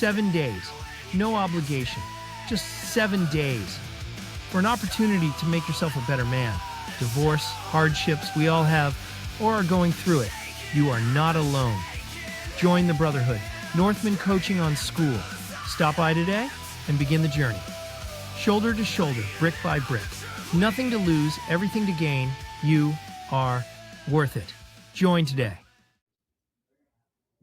7 days, no obligation, just 7 days for an opportunity to make yourself a better man. Divorce, hardships, we all have or are going through it. You are not alone. Join the Brotherhood, Northman Coaching on School. Stop by today and begin the journey. Shoulder to shoulder, brick by brick. Nothing to lose, everything to gain. You are worth it. Join today.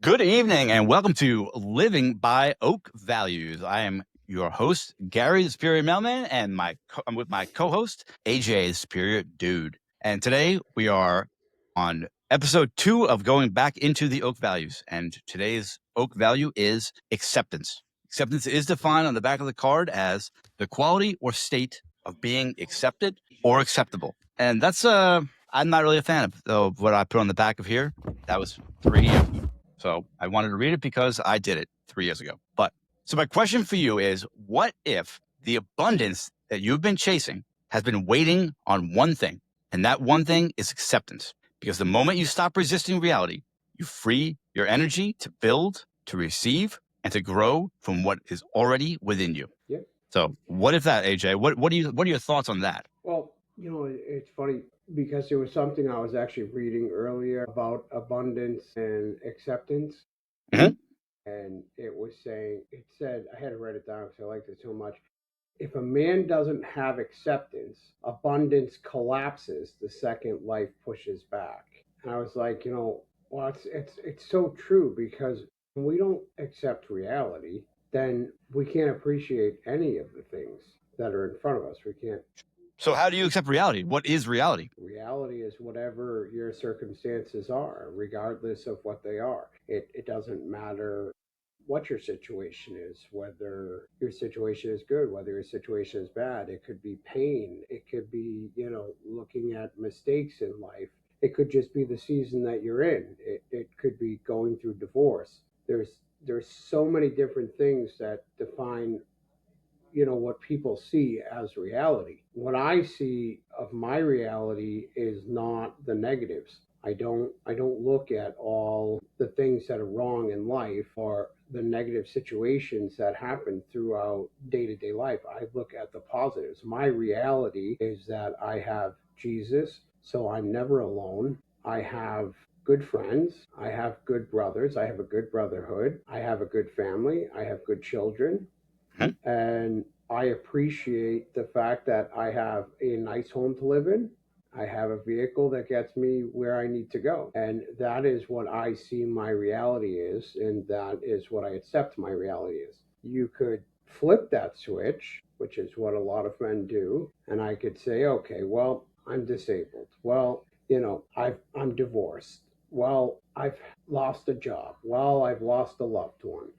Good evening and welcome to Living by Oak Values. I am your host, Gary the Superior Mailman, and I'm with my co-host, AJ the Superior Dude. And today we are on episode 2 of going back into the Oak Values. And today's Oak Value is acceptance. Acceptance is defined on the back of the card as the quality or state of being accepted or acceptable. And that's, I'm not really a fan of what I put on the back of here. That was 3 years ago. So I wanted to read it because I did it 3 years ago. So my question for you is, what if the abundance that you've been chasing has been waiting on one thing, and that one thing is acceptance? Because the moment you stop resisting reality, you free your energy to build, to receive, and to grow from what is already within you. Yep. So what if that, AJ? What are your thoughts on that? Well, it's funny because it was something I was actually reading earlier about abundance and acceptance. Mhm. And it said, I had to write it down because I liked it so much. If a man doesn't have acceptance, abundance collapses the second life pushes back. And I was like, well, it's so true, because when we don't accept reality, then we can't appreciate any of the things that are in front of us. We can't. So how do you accept reality? What is reality? Reality is whatever your circumstances are, regardless of what they are. It doesn't matter what your situation is, whether your situation is good, whether your situation is bad. It could be pain. It could be, looking at mistakes in life. It could just be the season that you're in. It could be going through divorce. There's so many different things that define what people see as reality. What I see of my reality is not the negatives. I don't look at all the things that are wrong in life or the negative situations that happen throughout day-to-day life. I look at the positives. My reality is that I have Jesus, so I'm never alone. I have good friends. I have good brothers. I have a good brotherhood. I have a good family. I have good children. And I appreciate the fact that I have a nice home to live in. I have a vehicle that gets me where I need to go. And that is what I see my reality is. And that is what I accept my reality is. You could flip that switch, which is what a lot of men do. And I could say, okay, well, I'm disabled. Well, I'm divorced. Well, I've lost a job. Well, I've lost a loved one.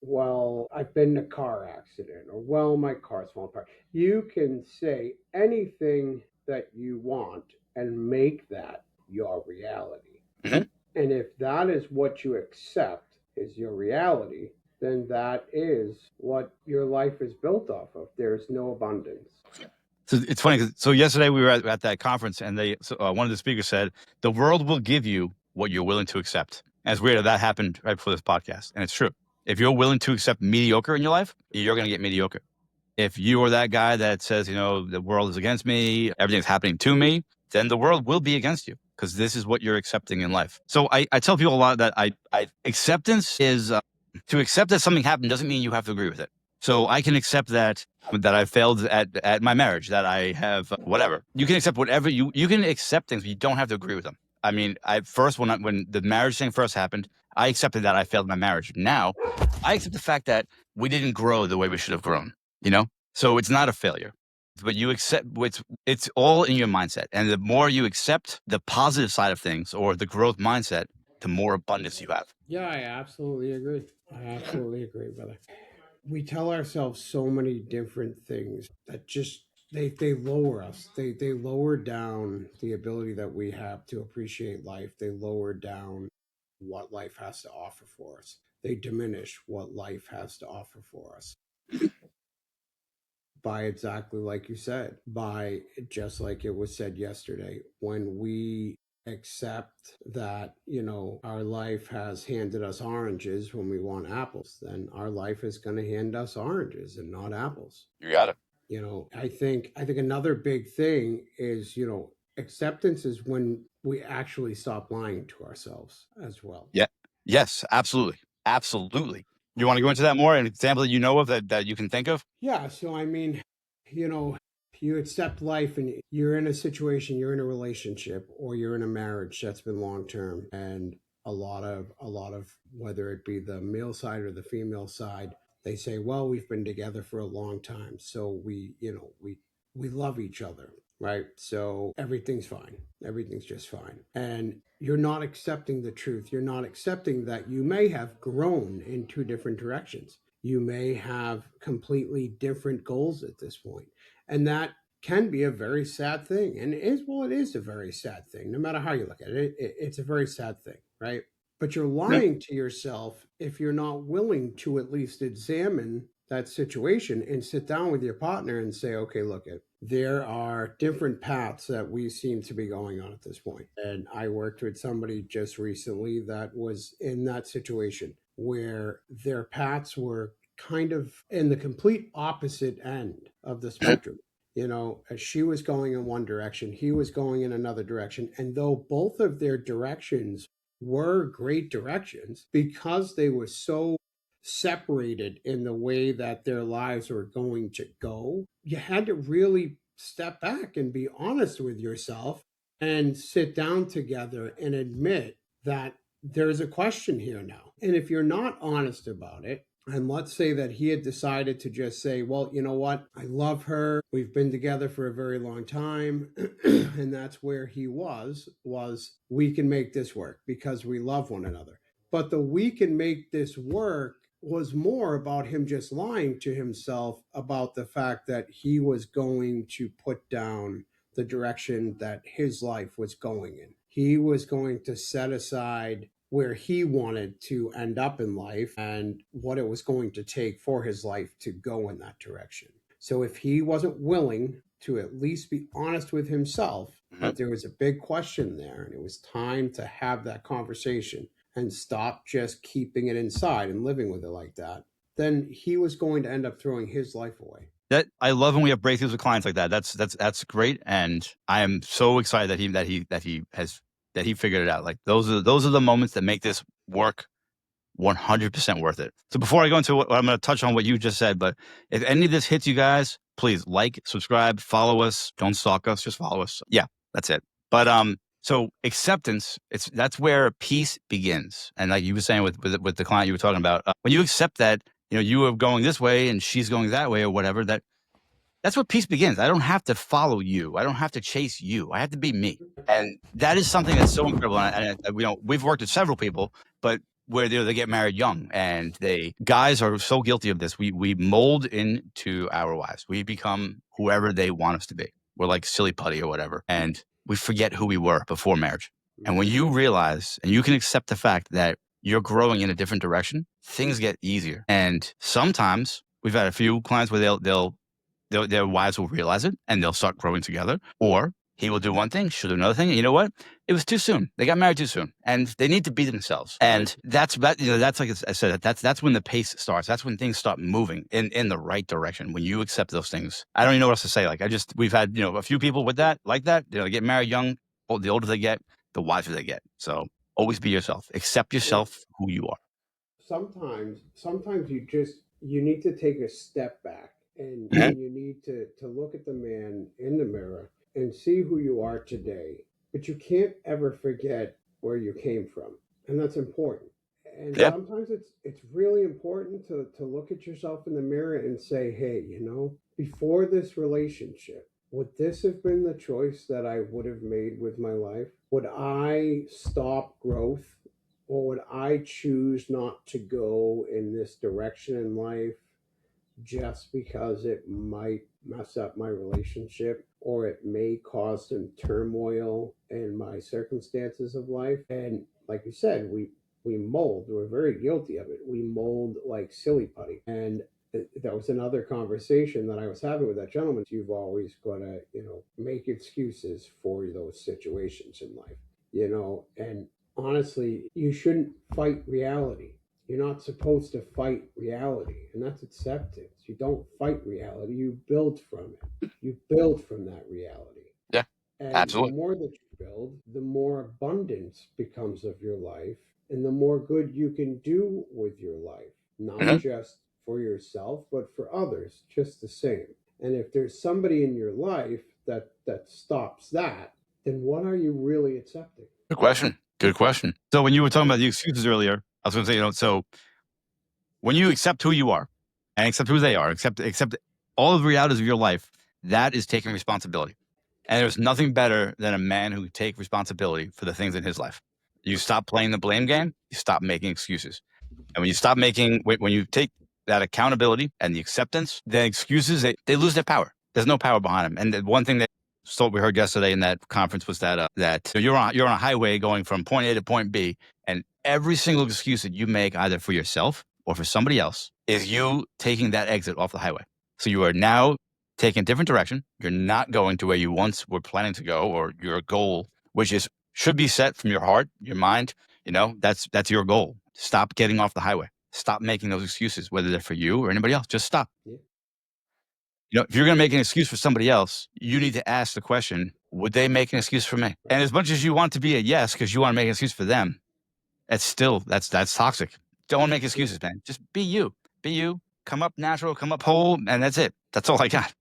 Well, I've been in a car accident, or well, my car's falling apart. You can say anything that you want and make that your reality. Mhm. And if that is what you accept is your reality, then that is what your life is built off of. There's no abundance. So it's funny because yesterday we were at that conference, and one of the speakers said, "The world will give you what you're willing to accept." And it's weird that happened right before this podcast, and it's true. If you're willing to accept mediocre in your life, you're going to get mediocre. If you are that guy that says, the world is against me, everything's happening to me, then the world will be against you, because this is what you're accepting in life. So I tell people a lot that acceptance is to accept that something happened doesn't mean you have to agree with it. So I can accept that I failed at my marriage, that I have whatever. You can accept whatever you can accept things, but you don't have to agree with them. I mean, when the marriage thing first happened, I accepted that I failed my marriage. Now, I accept the fact that we didn't grow the way we should have grown. So it's not a failure, but you accept it's all in your mindset. And the more you accept the positive side of things, or the growth mindset, the more abundance you have. Yeah, I absolutely agree. Brother. We tell ourselves so many different things that just they lower us. They lower down the ability that we have to appreciate life. They lower down what life has to offer for us. They diminish what life has to offer for us. By exactly like you said, by just like it was said yesterday, when we accept that, our life has handed us oranges when we want apples, then our life is going to hand us oranges and not apples. You got it. I think another big thing is, acceptance is when we actually stop lying to ourselves as well. Yeah. Yes, absolutely. Absolutely. You want to go into that more? An example that you know of that you can think of? Yeah. So, you know, you accept life and you're in a situation, you're in a relationship, or you're in a marriage that's been long term. And a lot of whether it be the male side or the female side, they say, well, we've been together for a long time. So we love each other, right? So everything's fine. Everything's just fine. And you're not accepting the truth. You're not accepting that you may have grown in two different directions. You may have completely different goals at this point. And that can be a very sad thing. And it is a very sad thing. No matter how you look at it, it's a very sad thing, right? But you're Yeah. lying to yourself if you're not willing to at least examine that situation and sit down with your partner and say, okay, look, there are different paths that we seem to be going on at this point. And I worked with somebody just recently that was in that situation where their paths were kind of in the complete opposite end of the spectrum. As she was going in one direction, he was going in another direction. And though both of their directions were great directions, because they were so separated in the way that their lives were going to go, you had to really step back and be honest with yourself and sit down together and admit that there's a question here now. And if you're not honest about it, and let's say that he had decided to just say, well, you know what? I love her. We've been together for a very long time. And that's where he was we can make this work because we love one another. But the we can make this work was more about him just lying to himself about the fact that he was going to put down the direction that his life was going in. He was going to set aside where he wanted to end up in life and what it was going to take for his life to go in that direction. So if he wasn't willing to at least be honest with himself that there was a big question there and it was time to have that conversation and stop just keeping it inside and living with it like that, then he was going to end up throwing his life away. That I love when we have breakthroughs with clients like that. That's great, and I am so excited that he figured it out. Like those are the moments that make this work 100% worth it. So before I go into what I'm going to touch on what you just said, but if any of this hits you guys, please like, subscribe, follow us. Don't stalk us, just follow us. Yeah, that's it. But so acceptance, that's where peace begins. And like you were saying with the client you were talking about, when you accept that, you are going this way and she's going that way or whatever, that's where peace begins. I don't have to follow you. I don't have to chase you. I have to be me. And that is something that's so incredible. And we've worked with several people, but where they get married young, and guys are so guilty of this. We mold into our wives. We become whoever they want us to be. We're like silly putty or whatever. And we forget who we were before marriage. And when you realize and you can accept the fact that you're growing in a different direction, things get easier. And sometimes we've had a few clients where their wives will realize it and they'll start growing together, or he will do one thing, she'll do another thing. And you know what? It was too soon. They got married too soon, and they need to be themselves. And that's like I said, that's when the pace starts. That's when things start moving in the right direction. When you accept those things, I don't even know what else to say. Like we've had, a few people with that, like that, get married young. The older they get, the wiser they get. So always be yourself. Accept yourself, who you are. Sometimes you need to take a step back and you need to look at the man in the mirror and see who you are today. But you can't ever forget where you came from. And that's important. And Yep. sometimes it's really important to look at yourself in the mirror and say, hey, before this relationship, would this have been the choice that I would have made with my life? Would I stop growth, or would I choose not to go in this direction in life just because it might mess up my relationship or it may cause some turmoil in my circumstances of life? And like you said, we mold. We're very guilty of it. We mold like silly putty. And that was another conversation that I was having with that gentleman. You've always got to, make excuses for those situations in life. And honestly, you shouldn't fight reality. You're not supposed to fight reality, and that's acceptance. You don't fight reality, you build from it. You build from that reality. Yeah, And the absolutely. more that you build, the more abundance becomes of your life, and the more good you can do with your life, not Mhm. just for yourself, but for others, just the same. And if there's somebody in your life that stops that, then what are you really accepting? Good question. Good question. So when you were talking about the excuses earlier, I was going to say, so when you accept who you are and accept who they are, accept all of the realities of your life, that is taking responsibility. And there's nothing better than a man who take responsibility for the things in his life. You stop playing the blame game. You stop making excuses. And when you stop making, when you take that accountability and the acceptance, then excuses, they lose their power. There's no power behind them. And the one thing that we heard yesterday in that conference was that you're on a highway going from point A to point B, and every single excuse that you make either for yourself or for somebody else is you taking that exit off the highway. So you are now taking a different direction. You're not going to where you once were planning to go, or your goal, which should be set from your heart, your mind. That's your goal. Stop getting off the highway. Stop making those excuses, whether they're for you or anybody else. Just stop. Yeah. If you're going to make an excuse for somebody else, you need to ask the question, would they make an excuse for me? And as much as you want to be a yes because you want to make an excuse for them, that's toxic. Don't make excuses, man. Just be you. Be you. Come up natural, come up whole, and that's it. That's all I got.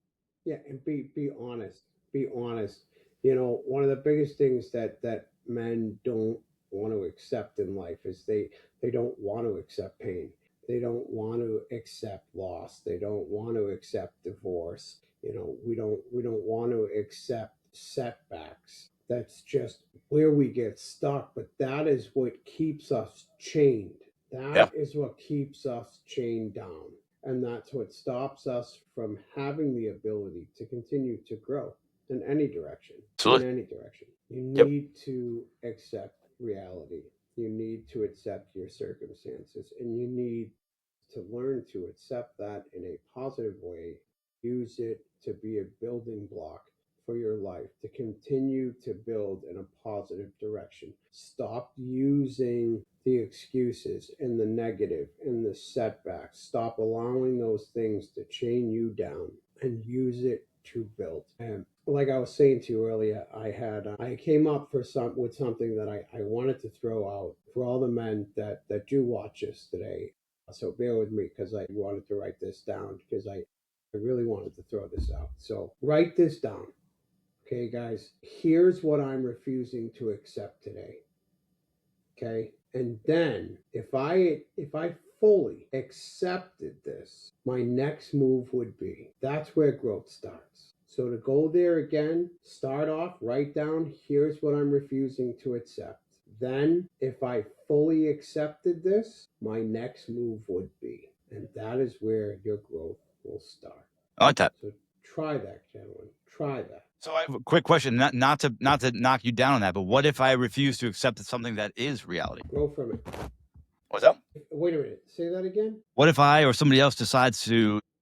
Yeah, and be honest. Be honest. One of the biggest things that men don't want to accept in life is they don't want to accept pain. They don't want to accept loss. They don't want to accept divorce. We don't want to accept setbacks. That's just where we get stuck, but that is what keeps us chained. Yeah, That is what keeps us chained down. And that's what stops us from having the ability to continue to grow in any direction. In absolutely. any direction. You Yep. need to accept reality. You need to accept your circumstances. And you need to learn to accept that in a positive way. Use it to be a building block for your life, to continue to build in a positive direction. Stop using the excuses and the negative and the setbacks. Stop allowing those things to chain you down and use it to build. And like I was saying to you earlier, I came up with something that I wanted to throw out for all the men that do watch this today. So bear with me because I wanted to write this down because I really wanted to throw this out. So write this down. Okay, guys, here's what I'm refusing to accept today. Okay, and then if I fully accepted this, my next move would be, that's where growth starts. So to go there again, start off, write down, here's what I'm refusing to accept. Then if I fully accepted this, my next move would be, and that is where your growth will start. I like that. So try that, gentlemen. Try that. So I have a quick question, not to knock you down on that, but what if I refuse to accept something that is reality? Grow from it. What's up? Wait a minute. Say that again. What if I or somebody else decides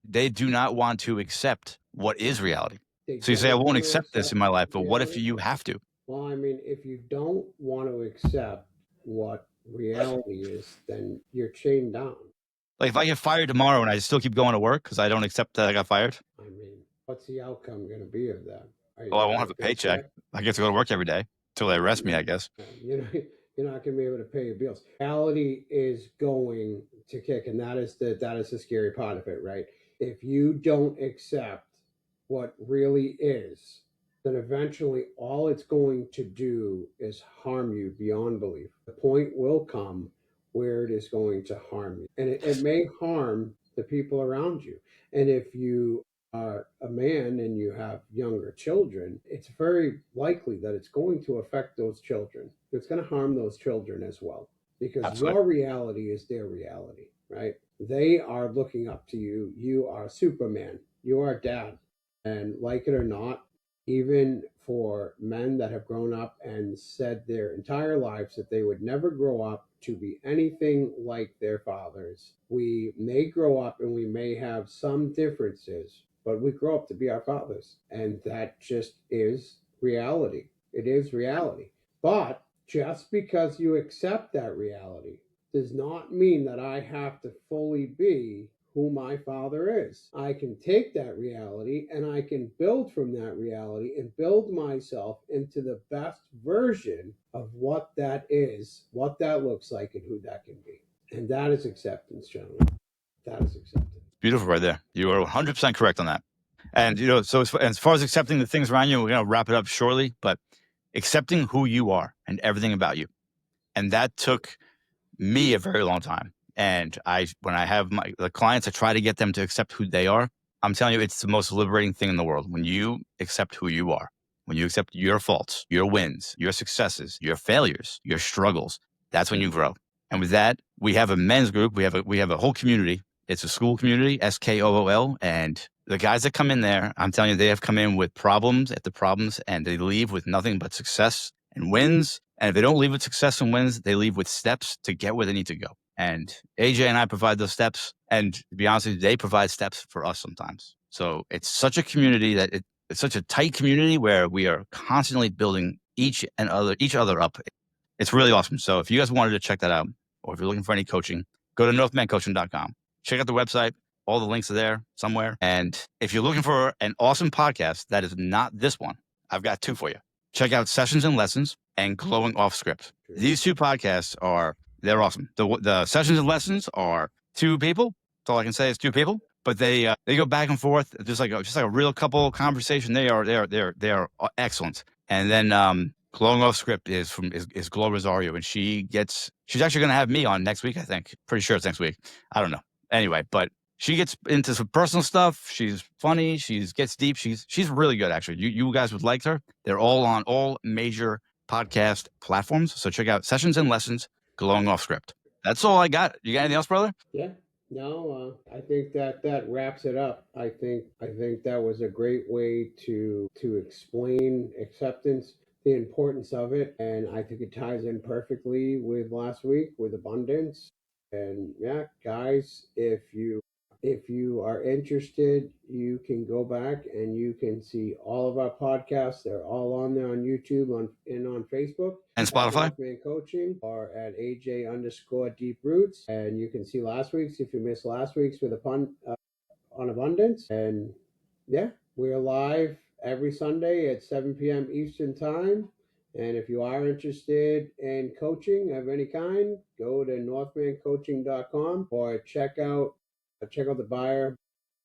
they do not want to accept what is reality? They So you say, I don't won't want to accept this accept in my life, but what if reality. you have to? Well, I mean, if you don't want to accept what reality is, then you're chained down. Like if I get fired tomorrow and I still keep going to work because I don't accept that I got fired, I mean, what's the outcome going to be of that? Are you well, I going won't to have get a a paycheck. paycheck? I get to go to work every day until they arrest me, I guess. You're not, you're not going to be able to pay your bills. Reality is going to kick, and that is the scary part of it, right? If you don't accept what really is, then eventually all it's going to do is harm you beyond belief. The point will come where it is going to harm you, and it may harm the people around you. And if you are a man and you have younger children, it's very likely that it's going to affect those children. It's going to harm those children as well, because Absolutely. your reality is their reality, right? They are looking up to you. You are Superman. You are dad. And like it or not, even for men that have grown up and said their entire lives that they would never grow up to be anything like their fathers, we may grow up and we may have some differences, but we grow up to be our fathers. And that just is reality. It is reality. But just because you accept that reality does not mean that I have to fully be who my father is. I can take that reality and I can build from that reality and build myself into the best version of what that is, what that looks like, and who that can be. And that is acceptance, gentlemen. That is acceptance. Beautiful right there. You are 100% correct on that. And, so as far as accepting the things around you, we're going to wrap it up shortly, but accepting who you are and everything about you. And that took me a very long time. And when I have the clients, I try to get them to accept who they are. I'm telling you, it's the most liberating thing in the world. When you accept who you are, when you accept your faults, your wins, your successes, your failures, your struggles, that's when you grow. And with that, we have a men's group. We have a whole community. It's a school community, SKOOL. And the guys that come in there, I'm telling you, they have come in with problems after problems, and they leave with nothing but success and wins. And if they don't leave with success and wins, they leave with steps to get where they need to go. And AJ and I provide those steps. And to be honest with you, they provide steps for us sometimes. So it's such a community that it's such a tight community where we are constantly building each other up. It's really awesome. So if you guys wanted to check that out, or if you're looking for any coaching, go to northmancoaching.com. Check out the website. All the links are there somewhere. And if you're looking for an awesome podcast that is not this one, I've got two for you. Check out Sessions and Lessons and Glowing Off Script. These two podcasts they're awesome. The Sessions and Lessons are two people. That's all I can say is two people, but they go back and forth, just like a real couple conversation. They are excellent. And then Glowing Off Script is Glow Rosario, and she's actually going to have me on next week. I think, pretty sure it's next week. I don't know. Anyway, but she gets into some personal stuff. She's funny. She gets deep. She's really good, actually. You guys would like her. They're all on all major podcast platforms. So check out Sessions and Lessons, Glowing Off Script. That's all I got. You got anything else, brother? Yeah. No, I think that wraps it up. I think that was a great way to explain acceptance, the importance of it, and I think it ties in perfectly with last week with abundance. And yeah, guys, if you are interested, you can go back and you can see all of our podcasts. They're all on there on YouTube and on Facebook. And Spotify. Northman Coaching or at AJ_Deep Roots. And you can see last week's if you missed last week's with on abundance. And yeah, we're live every Sunday at 7 p.m. Eastern Time. And if you are interested in coaching of any kind, go to northmancoaching.com or check out the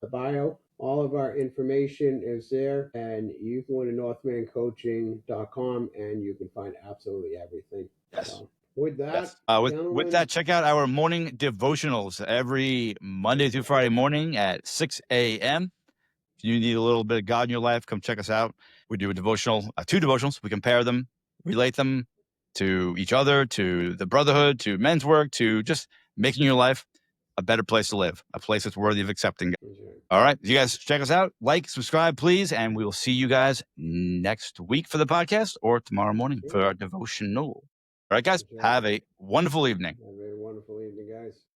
bio. All of our information is there, and you can go to northmancoaching.com and you can find absolutely everything. Yes. So, with that, yes. With that, check out our morning devotionals every Monday through Friday morning at 6 a.m. If you need a little bit of God in your life, come check us out. We do a devotional, two devotionals. We compare them, relate them to each other, to the brotherhood, to men's work, to just making your life a better place to live, a place that's worthy of accepting. All right. You guys check us out. Like, subscribe, please. And we will see you guys next week for the podcast or tomorrow morning for our devotional. All right, guys. Have a wonderful evening. Have a wonderful evening, guys.